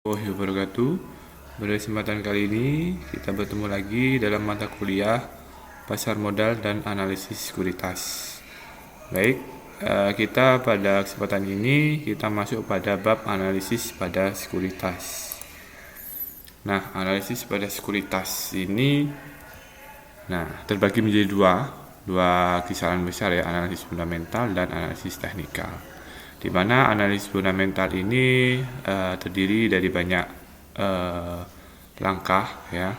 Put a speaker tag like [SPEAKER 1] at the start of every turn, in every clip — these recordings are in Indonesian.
[SPEAKER 1] Wabarakatuh. Pada kesempatan kali ini kita bertemu lagi dalam mata kuliah pasar modal dan analisis sekuritas. Baik, kita pada kesempatan ini kita masuk pada bab analisis pada sekuritas. Nah, analisis pada sekuritas ini terbagi menjadi dua kisaran besar ya, analisis fundamental dan analisis teknikal. Di mana analisis fundamental ini terdiri dari banyak langkah ya.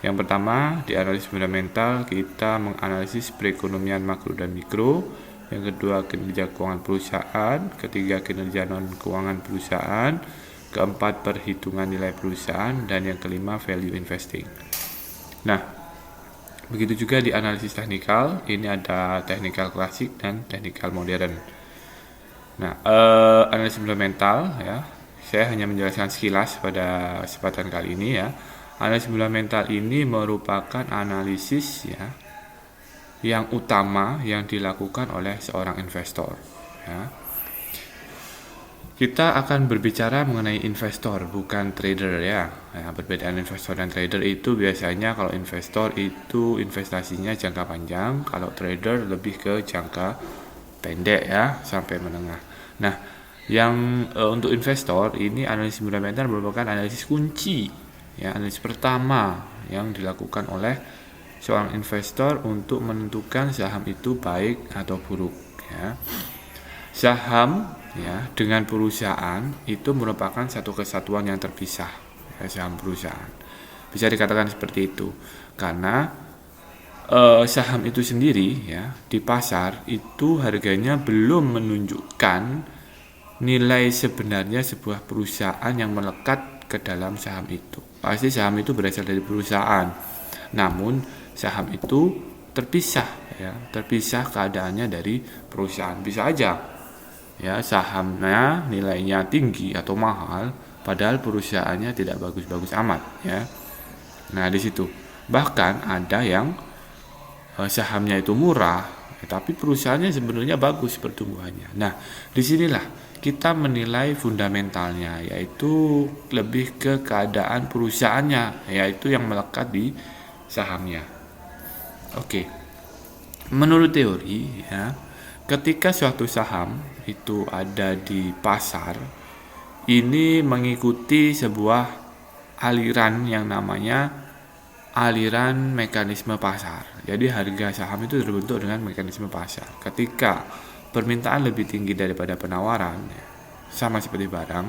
[SPEAKER 1] Yang pertama, di analisis fundamental kita menganalisis perekonomian makro dan mikro. Yang kedua, kinerja keuangan perusahaan. Ketiga, kinerja non keuangan perusahaan. Keempat, perhitungan nilai perusahaan. Dan yang kelima, value investing. Nah, begitu juga di analisis teknikal. Ini ada teknikal klasik dan teknikal modern. Nah, analisis fundamental ya, saya hanya menjelaskan sekilas pada kesempatan kali ini ya. Analisis fundamental ini merupakan analisis ya yang utama yang dilakukan oleh seorang investor ya. Kita akan berbicara mengenai investor, bukan trader ya. Perbedaan investor dan trader itu biasanya kalau investor itu investasinya jangka panjang, kalau trader lebih ke jangka pendek ya, sampai menengah. Nah, yang untuk investor ini analisis fundamental merupakan analisis kunci ya, analisis pertama yang dilakukan oleh seorang investor untuk menentukan saham itu baik atau buruk ya. Saham ya dengan perusahaan itu merupakan satu kesatuan yang terpisah ya, saham perusahaan. Bisa dikatakan seperti itu karena saham itu sendiri ya di pasar itu harganya belum menunjukkan nilai sebenarnya sebuah perusahaan yang melekat ke dalam saham itu. Pasti saham itu berasal dari perusahaan. Namun saham itu terpisah ya, terpisah keadaannya dari perusahaan. Bisa aja ya sahamnya nilainya tinggi atau mahal padahal perusahaannya tidak bagus-bagus amat ya. Nah, di situ bahkan ada yang sahamnya itu murah, tapi perusahaannya sebenarnya bagus pertumbuhannya. Nah, disinilah kita menilai fundamentalnya, yaitu lebih ke keadaan perusahaannya, yaitu yang melekat di sahamnya. Oke, menurut teori ya, ketika suatu saham itu ada di pasar, ini mengikuti sebuah aliran yang namanya aliran mekanisme pasar. Jadi harga saham itu terbentuk dengan mekanisme pasar. Ketika permintaan lebih tinggi daripada penawaran, sama seperti barang,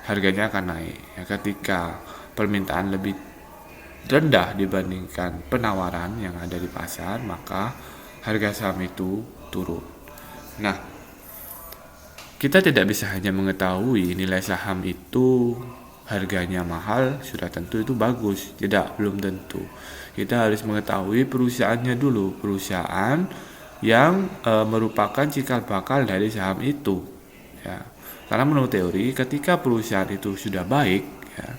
[SPEAKER 1] harganya akan naik. Ya, ketika permintaan lebih rendah dibandingkan penawaran yang ada di pasar, maka harga saham itu turun. Nah, kita tidak bisa hanya mengetahui nilai saham itu harganya mahal sudah tentu itu bagus, tidak, belum tentu. Kita harus mengetahui perusahaannya dulu, perusahaan yang merupakan cikal bakal dari saham itu ya. Karena menurut teori ketika perusahaan itu sudah baik ya,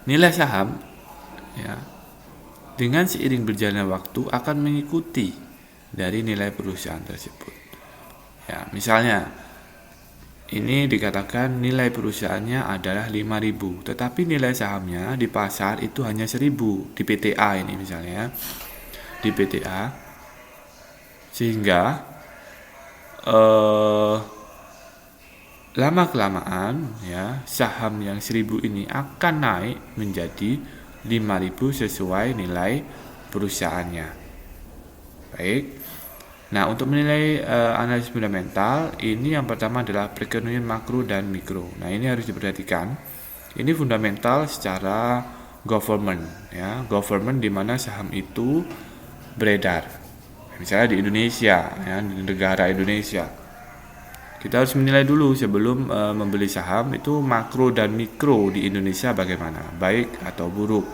[SPEAKER 1] nilai saham ya dengan seiring berjalannya waktu akan mengikuti dari nilai perusahaan tersebut ya. Misalnya ini dikatakan nilai perusahaannya adalah 5.000, tetapi nilai sahamnya di pasar itu hanya 1.000 di PTA ini misalnya, di PTA, sehingga lama-kelamaan ya saham yang 1.000 ini akan naik menjadi 5.000 sesuai nilai perusahaannya. Baik. Nah, untuk menilai analisis fundamental, ini yang pertama adalah perekonomian makro dan mikro. Nah, ini harus diperhatikan. Ini fundamental secara government, ya, government di mana saham itu beredar. Misalnya di Indonesia, ya, di negara Indonesia. Kita harus menilai dulu sebelum membeli saham itu makro dan mikro di Indonesia bagaimana, baik atau buruk.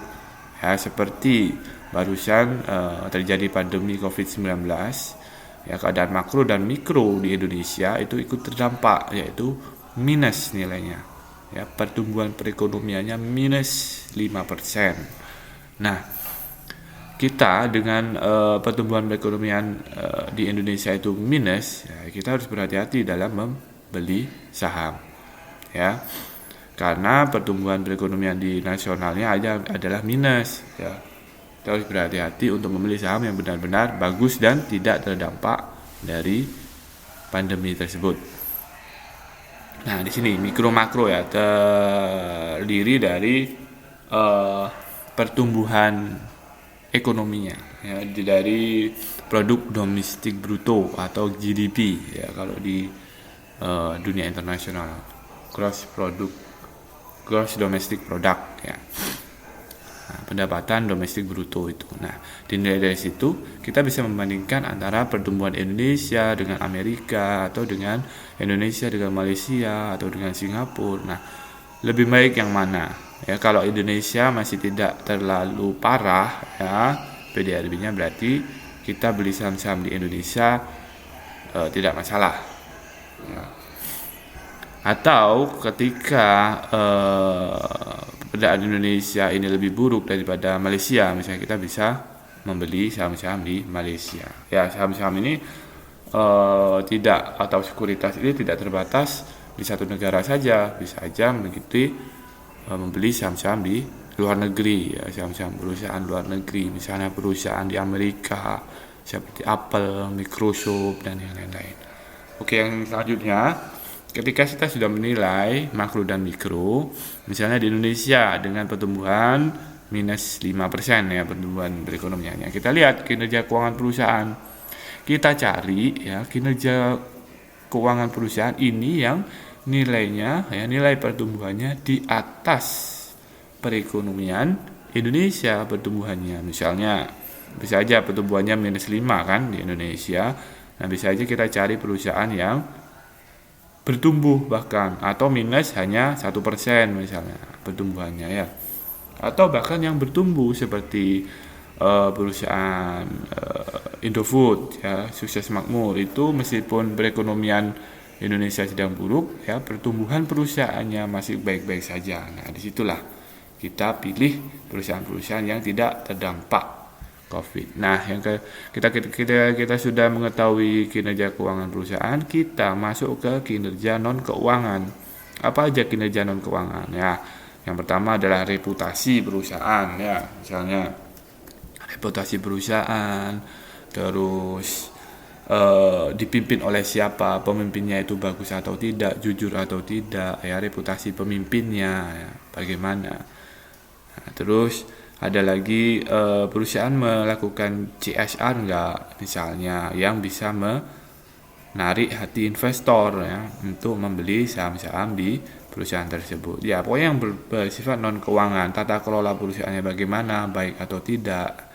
[SPEAKER 1] Ya, seperti barusan terjadi pandemi COVID-19. Ya, keadaan makro dan mikro di Indonesia itu ikut terdampak, yaitu minus nilainya ya, pertumbuhan perekonomiannya minus 5%. Nah, kita dengan pertumbuhan perekonomian di Indonesia itu minus ya, kita harus berhati-hati dalam membeli saham ya. karena pertumbuhan perekonomian di nasionalnya adalah minus ya. Kita harus berhati-hati untuk memilih saham yang benar-benar bagus dan tidak terdampak dari pandemi tersebut. Nah, di sini mikro makro ya, terdiri dari pertumbuhan ekonominya ya, dari produk domestik bruto atau GDP ya kalau di dunia internasional, gross domestic product ya. Nah, pendapatan domestik bruto itu. Nah, dinilai dari situ kita bisa membandingkan antara pertumbuhan Indonesia dengan Amerika atau dengan Indonesia dengan Malaysia atau dengan Singapura. Nah, lebih baik yang mana? Ya, kalau Indonesia masih tidak terlalu parah ya, PDRB-nya berarti kita beli saham-saham di Indonesia tidak masalah. Ya. Atau ketika keadaan Indonesia ini lebih buruk daripada Malaysia, misalnya kita bisa membeli saham-saham di Malaysia. Ya, saham-saham ini tidak, atau sekuritas ini tidak terbatas di satu negara saja, bisa aja mengikuti membeli saham-saham di luar negeri ya, saham-saham perusahaan luar negeri, misalnya perusahaan di Amerika seperti Apple, Microsoft dan yang lain-lain. Oke, yang selanjutnya, ketika kita sudah menilai makro dan mikro, misalnya di Indonesia dengan pertumbuhan minus 5% ya pertumbuhan perekonomiannya, kita lihat kinerja keuangan perusahaan. Kita cari ya kinerja keuangan perusahaan ini yang nilainya ya, nilai pertumbuhannya di atas perekonomian Indonesia pertumbuhannya. Misalnya bisa aja pertumbuhannya minus 5 kan di Indonesia. Nah, bisa aja kita cari perusahaan yang bertumbuh bahkan, atau minus hanya 1% misalnya pertumbuhannya ya, atau bahkan yang bertumbuh seperti perusahaan Indofood ya, Sukses Makmur, itu meskipun perekonomian Indonesia sedang buruk ya, pertumbuhan perusahaannya masih baik-baik saja. Nah, disitulah kita pilih perusahaan-perusahaan yang tidak terdampak COVID. Nah, yang kita sudah mengetahui kinerja keuangan perusahaan, kita masuk ke kinerja non keuangan. Apa aja kinerja non keuangan? Ya, yang pertama adalah reputasi perusahaan ya, misalnya reputasi perusahaan, terus dipimpin oleh siapa, pemimpinnya itu bagus atau tidak, jujur atau tidak ya, reputasi pemimpinnya ya, bagaimana. Nah, terus ada lagi perusahaan melakukan CSR enggak, misalnya yang bisa menarik hati investor ya untuk membeli saham-saham di perusahaan tersebut. Ya, pokoknya yang bersifat non keuangan, tata kelola perusahaannya bagaimana, baik atau tidak.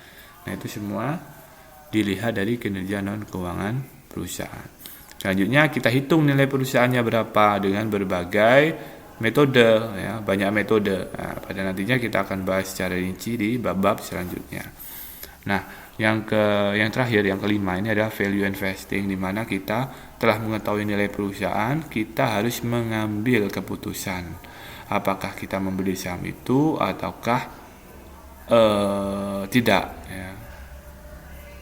[SPEAKER 1] Nah, itu semua dilihat dari kinerja non keuangan perusahaan. Selanjutnya kita hitung nilai perusahaannya berapa dengan berbagai metode ya, banyak metode. Nah, pada nantinya kita akan bahas secara rinci di bab-bab selanjutnya. Nah, yang terakhir, yang kelima, ini adalah value investing, di mana kita telah mengetahui nilai perusahaan, kita harus mengambil keputusan apakah kita membeli saham itu ataukah tidak ya.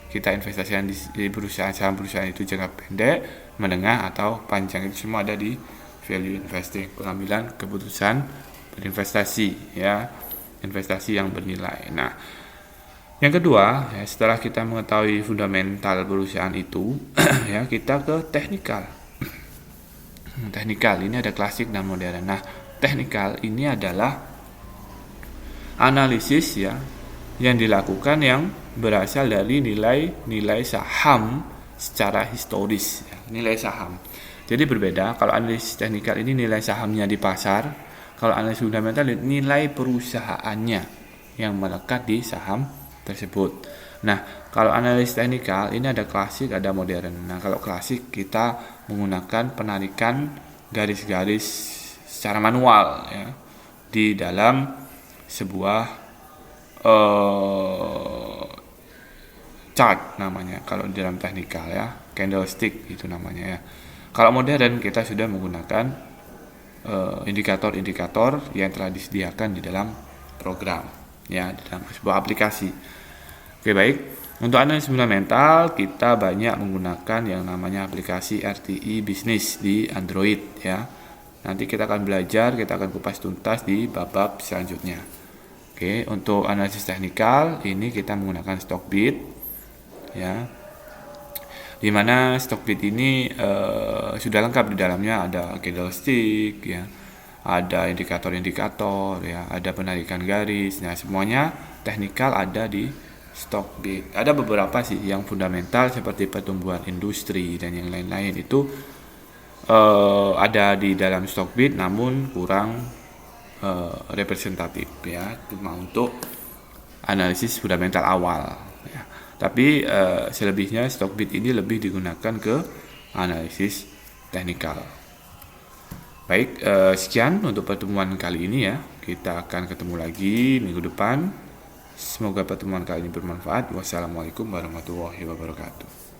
[SPEAKER 1] Kita investasikan di perusahaan, saham perusahaan itu jangka pendek, menengah atau panjang, itu semua ada di value investing, pengambilan keputusan berinvestasi ya, investasi yang bernilai. Nah, yang kedua ya, setelah kita mengetahui fundamental perusahaan itu ya, kita ke teknikal. Teknikal ini ada klasik dan modern. Nah, teknikal ini adalah analisis ya yang dilakukan yang berasal dari nilai saham secara historis ya, nilai saham. Jadi berbeda, kalau analisis teknikal ini nilai sahamnya di pasar, kalau analisis fundamental nilai perusahaannya yang melekat di saham tersebut. Nah, kalau analisis teknikal ini ada klasik, ada modern. Nah, kalau klasik kita menggunakan penarikan garis-garis secara manual ya di dalam sebuah chart namanya kalau di dalam teknikal ya, candlestick itu namanya ya. Kalau modern kita sudah menggunakan indikator-indikator yang telah disediakan di dalam program ya, di dalam sebuah aplikasi. Oke, baik. Untuk analisis fundamental kita banyak menggunakan yang namanya aplikasi RTI Business di Android ya. Nanti kita akan belajar, kita akan kupas tuntas di bab-bab selanjutnya. Oke, untuk analisis teknikal ini kita menggunakan Stochbit ya. Dimana Stochbit ini sudah lengkap di dalamnya, ada candlestick ya, ada indikator-indikator ya, ada penarikan garis. Nah, semuanya teknikal ada di Stochbit. Ada beberapa sih yang fundamental seperti pertumbuhan industri dan yang lain-lain itu ada di dalam Stochbit, namun kurang representatif ya, cuma untuk analisis fundamental awal ya. Tapi selebihnya Stochbit ini lebih digunakan ke analisis teknikal. Baik, sekian untuk pertemuan kali ini ya. Kita akan ketemu lagi minggu depan. Semoga pertemuan kali ini bermanfaat. Wassalamualaikum warahmatullahi wabarakatuh.